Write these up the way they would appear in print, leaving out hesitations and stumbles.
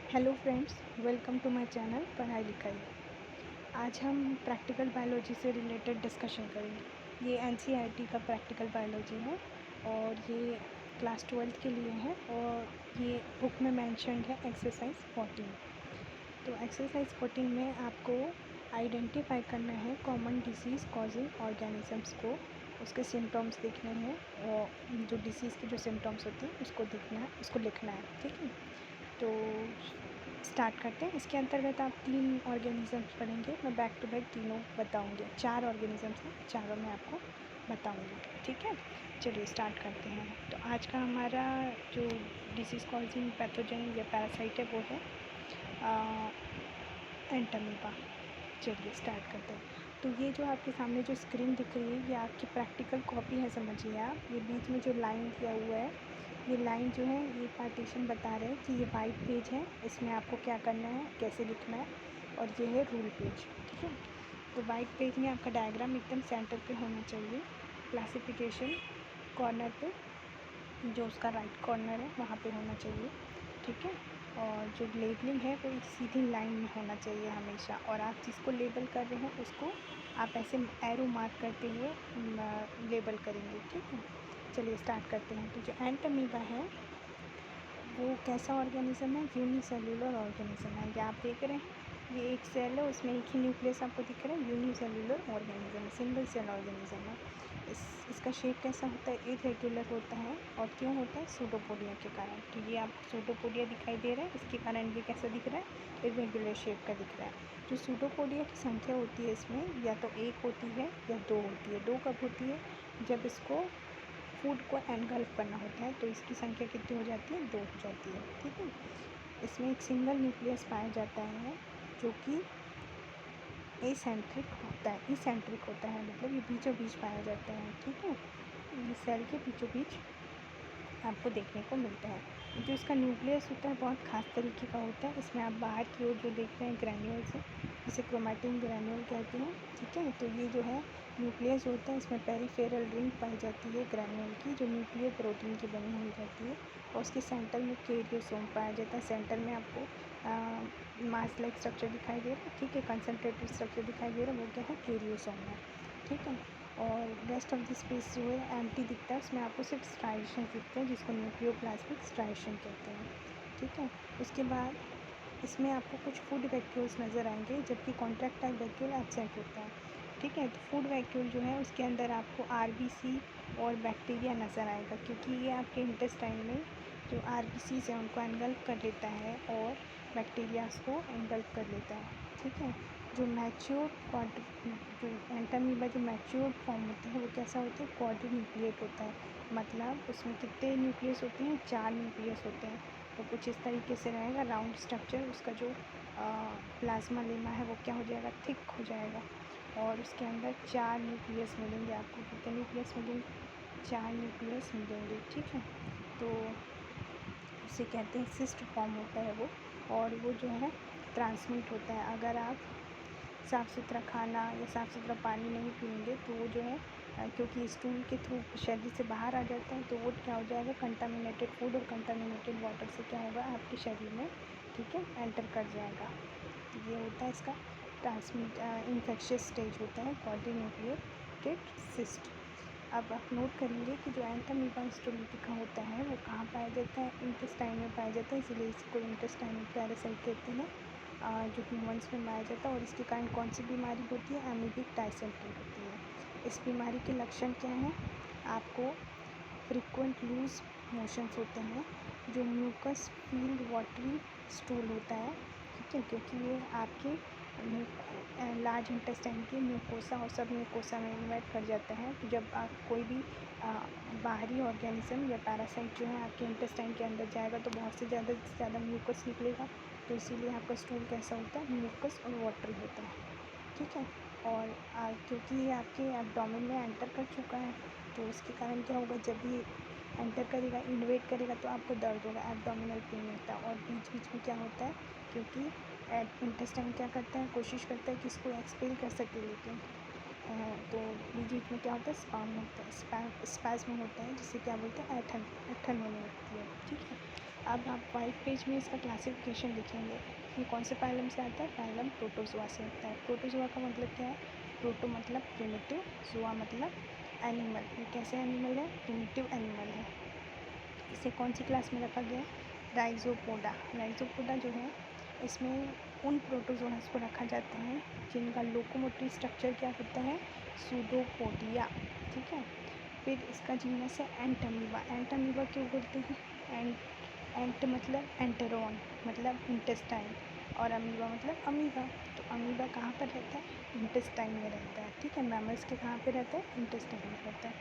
Hello friends, welcome to my channel Padhai Likhai. आज हम practical biology से रिलेटेड डिस्कशन करेंगे। ये एनसीईआरटी का प्रैक्टिकल बायोलॉजी है और ये क्लास 12th के लिए है और ये बुक में मेंशन्ड है एक्सरसाइज 14। तो एक्सरसाइज 14 में आपको आइडेंटिफाई करना है कॉमन डिसीज़ कॉजिंग ऑर्गेनिजम्स को, उसके सिम्टम्स देखने हैं और जो डिसीज़ के जो सिम्टम्स होते हैं उसको देखना है, उसको लिखना है। ठीक है, तो स्टार्ट करते हैं। इसके अंतर्गत आप 3 ऑर्गेनिजम्स पढ़ेंगे। मैं बैक टू बैक तीनों बताऊंगी। 4 ऑर्गेनिजम्स हैं, चारों मैं आपको बताऊंगी। ठीक है, चलिए स्टार्ट करते हैं। तो आज का हमारा जो डिसीज़ कॉजिंग पैथोजन या पैरासाइट है वो है एंटामीबा। चलिए स्टार्ट करते हैं। तो ये जो आपके सामने जो स्क्रीन दिख रही है ये आपकी प्रैक्टिकल कॉपी है, समझिए आप। ये बीच में जो लाइन किया हुआ है, ये लाइन जो है ये पार्टीशन बता रहे हैं कि ये वाइट पेज है, इसमें आपको क्या करना है, कैसे लिखना है, और ये है रूल पेज। ठीक है, तो वाइट पेज में आपका डायग्राम एकदम सेंटर पे होना चाहिए। क्लासिफिकेशन कॉर्नर पे, जो उसका राइट कॉर्नर है वहाँ पे होना चाहिए। ठीक है, और जो लेबलिंग है वो एक सीधी लाइन में होना चाहिए हमेशा, और आप जिसको लेबल कर रहे हैं उसको आप ऐसे एरो मार्क करते हुए लेबल करेंगे। ठीक है, चलिए स्टार्ट करते हैं। तो जो एंटामीबा है वो कैसा ऑर्गेनिज़म है, यूनिसेल्युलर ऑर्गेनिज़म है। ये आप देख रहे हैं, ये एक सेल है, उसमें एक ही न्यूक्लियस आपको दिख रहा है। यूनिसेल्युलर ऑर्गेनिज़म है, सिंगल सेल ऑर्गेनिज़म है। इसका शेप कैसा होता है, इरेगुलर होता है। और क्यों होता है, सूडोपोडिया के कारण। तो ये आप सूडोपोडिया दिखाई दे रहा है, इसके कारण ये कैसा दिख रहा है, इरेगुलर शेप का दिख रहा है। जो सूडोपोडिया की संख्या होती है इसमें या तो 1 होती है या 2 होती है। 2 कब होती है, जब इसको फूड को एनगल्फ करना होता है, तो इसकी संख्या कितनी हो जाती है, 2 हो जाती है। ठीक है, इसमें एक सिंगल न्यूक्लियस पाया जाता है जो कि इसेंट्रिक होता है, मतलब ये बीचों बीच पाया जाता है। ठीक है, ये सेल के बीचों बीच आपको देखने को मिलता है। जो इसका न्यूक्लियस होता है बहुत ख़ास तरीके का होता है। इसमें आप बाहर की ओर जो देख रहे हैं ग्रैन्यूल्स हैं, जिसे क्रोमैटिन ग्रैन्यूल कहते हैं। ठीक है, तो ये जो है न्यूक्लियस होता है, इसमें पेरिफेरल रिंग पाई जाती है ग्रैन्यूल की, जो न्यूक्लियर प्रोटीन की बनी हुई रहती है, और उसके सेंटर में कैरियोसोम पाया जाता है। सेंटर में आपको मास लाइक स्ट्रक्चर दिखाई दे रहा है। ठीक है, कंसनट्रेटेड स्ट्रक्चर दिखाई दे रहा है, वो क्या है, कैरियोसोम है। ठीक है, और रेस्ट ऑफ द स्पेस जो है एम्प्टी दिखता है, उसमें आपको सिर्फ स्ट्राइएशन दिखते हैं, जिसको न्यूक्लियोप्लाज्मिक स्ट्राइएशन कहते हैं। ठीक है, उसके बाद इसमें आपको कुछ फूड वैक्यूल्स नज़र आएंगे, जबकि कॉन्ट्रैक्टाइल वैक्यूल एब्सेंट होता है। ठीक है, तो फूड वैक्यूल जो है उसके अंदर आपको आरबीसी और बैक्टीरिया नज़र आएगा, क्योंकि ये आपके इंटेस्टाइन में जो आरबीसीज हैं उनको एनगल्फ कर लेता है और बैक्टीरियाज को एनगल्फ कर लेता है। ठीक है, जो मैच्योर जो एंटामीबा जो मैच्योर फॉर्म होता है वो कैसा होता है, क्वाड्रीन्यूक्लिएट होता है। मतलब उसमें कितने न्यूक्लियस होते हैं, 4 न्यूक्लियस होते हैं। तो कुछ इस तरीके से रहेगा राउंड स्ट्रक्चर, उसका जो प्लाज्मा लेमा है वो क्या हो जाएगा, थिक हो जाएगा, और उसके अंदर 4 न्यूक्लियस मिलेंगे आपको। कितने न्यूक्लियस मिलेंगे, 4 न्यूक्लियस मिलेंगे। ठीक है, तो उसे कहते हैं सिस्ट फॉर्म होता है वो, और वो जो है ट्रांसमिट होता है। अगर आप साफ़ सुथरा खाना या साफ़ सुथरा पानी नहीं पिएंगे तो वो जो है क्योंकि स्टूल के थ्रू शरीर से बाहर आ जाता है, तो वो क्या हो जाएगा, कंटामिनेटेड फूड और कंटामिनेटेड वाटर से क्या होगा आपके शरीर में, ठीक है, एंटर कर जाएगा। तो ये होता है इसका ट्रांसमिट इन्फेक्शियस स्टेज होता है क्वाड्रीन्यूक्लिएटेड सिस्ट। अब आप नोट करेंगे कि जो एंटामीबा हिस्टोलिटिका होता है वो कहाँ पाया जाता है, इंटेस्टाइन में पाया जाता है, इसलिए इसको इंटेस्टाइनल पैरासाइट कहते हैं, जो ह्यूमंस में पाया जाता है। और इसके कारण कौन सी बीमारी होती है, एमीबिक डायसेंट्री होती है। इस बीमारी के लक्षण क्या हैं, आपको फ्रीक्वेंट लूज मोशंस होते हैं, जो म्यूकस फील्ड वाटरी स्टूल होता है। ठीक है, क्योंकि ये आपके लार्ज इंटेस्टाइन के म्यूकोसा और सब म्यूकोसा में इन्वाइट कर जाता है। तो जब आप कोई भी बाहरी ऑर्गेनिज्म या पैरासाइट जो है आपके इंटेस्टाइन के अंदर जाएगा तो बहुत से ज़्यादा म्यूकस निकलेगा, तो इसीलिए आपका स्टूल कैसा होता है, म्यूकस और वाटरी होता है। ठीक है, और क्योंकि ये आपके एब्डोमेन में एंटर कर चुका है, तो उसके कारण क्या होगा, जब ये एंटर करेगा, इन्वेट करेगा, तो आपको दर्द होगा, एब्डोमिनल पेन होता है। और बीच बीच में क्या होता है, क्योंकि इंटेस्टाइन क्या करता है, कोशिश करता है कि इसको एक्सपेल कर सके, लेकिन तो बीच बीच में क्या होता है, स्पाज्म होता है, स्पैज्म होता है, जिसे क्या बोलते हैं, ऐंठन होने लगती है। ठीक है, अब आप वाइट पेज में इसका क्लासिफिकेशन लिखेंगे। ये कौन से फाइलम से आता है? फाइलम प्रोटोजोआ से आता है। प्रोटोजोआ का मतलब क्या है? प्रोटो मतलब प्रिमिटिव, जोआ मतलब एनिमल। ये कैसे एनिमल है? प्रिमिटिव एनिमल है। इसे कौन सी क्लास में रखा गया है? राइजोपोडा। राइजोपोडा जो है इसमें उन प्रोटोजोआस को रखा जाता है जिनका लोकोमोटरी स्ट्रक्चर क्या होता है? सूडोपोडिया। ठीक है। फिर इसका जीनस है एंटमीबा। एंटमीबा क्यों बोलते हैं? एंट मतलब एंटेरोन मतलब इंटेस्टाइन, और अमीबा मतलब अमीबा। तो अमीबा कहाँ पर रहता है? इंटेस्टाइन में रहता है। ठीक है। मैमल्स के कहाँ पे रहता है? इंटेस्टाइन में रहता है।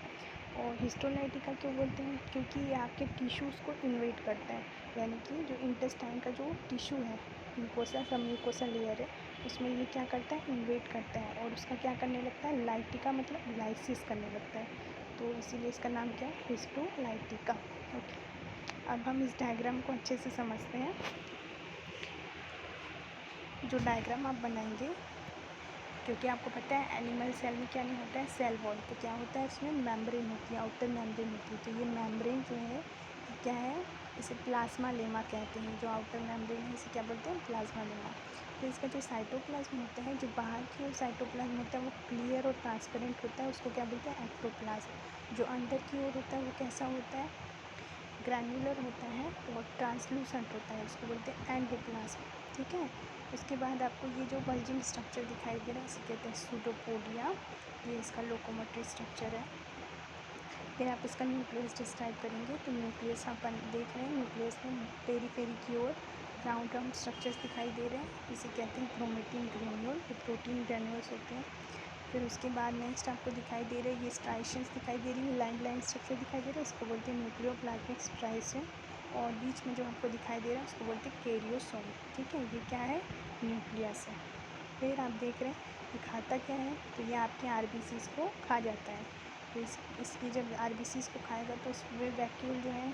और हिस्टोलाइटिका क्यों बोलते हैं? क्योंकि ये आपके टिश्यूज़ को इन्वेट करता है, यानी कि जो इंटेस्टाइन का जो टिश्यू है, म्यूकोसा, सब म्यूकोसा लेयर है, उसमें ये क्या करता है? इन्वेट करता है और उसका क्या करने लगता है? लाइटिका मतलब लाइसिस करने लगता है। तो इसीलिए इसका नाम क्या है? हिस्टोलाइटिका। ओके। अब हम इस डायग्राम को अच्छे से समझते हैं। जो डायग्राम आप बनाएंगे, क्योंकि आपको पता है एनिमल सेल में क्या नहीं होता है? Cell wall. तो क्या होता है? इसमें मेम्ब्रेन होती है, आउटर मेम्ब्रेन होती है। तो ये मेम्ब्रेन जो है क्या है? इसे प्लाज्मा लेमा कहते हैं। जो आउटर मेम्ब्रेन है इसे क्या बोलते हैं? Plasma lemma. फिर इसका जो साइटोप्लाज्म होता है, जो बाहर की ओर साइटोप्लाज्म होता है वो क्लियर और ट्रांसपेरेंट होता है, उसको क्या बोलते हैं? एक्टोप्लाज्म। जो अंदर की ओर होता है वो कैसा होता है? ग्रैन्युलर होता है और ट्रांसलूसेंट होता है, उसको बोलते हैं एंडोप्लाज्म। ठीक है। उसके बाद आपको ये जो बल्जिंग स्ट्रक्चर दिखाई दे रहा है इसे कहते हैं सूडोपोडिया। ये इसका लोकोमोटरी स्ट्रक्चर है। फिर आप इसका न्यूक्लियस डिस्क्राइब करेंगे। तो न्यूक्लियस आप देख रहे हैं, न्यूक्लियस में पेरी की ओर राउंड राउंड स्ट्रक्चर्स दिखाई दे रहे हैं, इसे कहते हैं क्रोमेटिन ग्रेन्यूल। ये प्रोटीन ग्रेन्यूल्स होते हैं। फिर उसके बाद नेक्स्ट आपको दिखाई दे रहे हैं ये स्ट्राइशंस दिखाई दे रही है, लाइन स्ट्रक्चर दिखाई दे रहा है, इसको बोलते हैं न्यूक्लियोप्लाज्मिक स्ट्राइशन। और बीच में जो आपको दिखाई दे रहा है उसको बोलते हैं कैरियोसोम। ठीक है। ये क्या है? न्यूक्लियस है। फिर आप देख रहे हैं ये खाता क्या है? तो ये आपके आरबीसीज़ को खा जाता है। तो इसकी जब आरबीसीज़ को खाएगा तो उसमें वैक्यूल जो है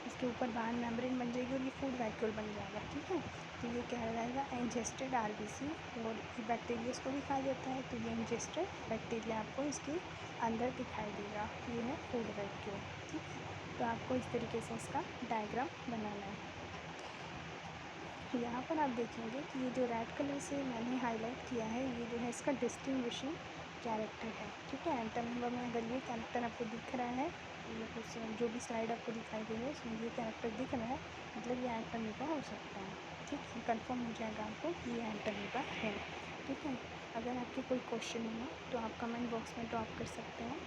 इसके ऊपर बाहर मेम्ब्रेन बन जाएगी और ये फूड वैक्यूल बन जाएगा। ठीक है। तो ये क्या रहेगा? Ingested RBC. और बैक्टीरियाज को भी खा जाता है, तो ये इंजेस्टेड बैक्टीरिया आपको इसके अंदर दिखाई देगा। ये है फूड वैक्यूल। ठीक है। तो आपको इस तरीके से इसका डायग्राम बनाना है। यहाँ पर आप देखेंगे कि ये जो रेड कलर से मैंने हाईलाइट किया है ये जो है इसका डिस्टिंग्विशिंग कैरेक्टर है। ठीक है। एंटमीबा में अगर ये कैरेक्टर आपको दिख रहा है, ये कुछ जो भी स्लाइड आपको दिखाई दे रही है उसमें ये कैरेक्टर दिख रहा है, मतलब ये एंटमीबा हो सकता है। ठीक है। कंफर्म हो जाएगा आपको कि ये एंटमीबा है। ठीक है। अगर आपके कोई क्वेश्चन हो तो आप कमेंट बॉक्स में ड्रॉप कर सकते हैं।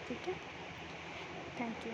ठीक है। Thank you.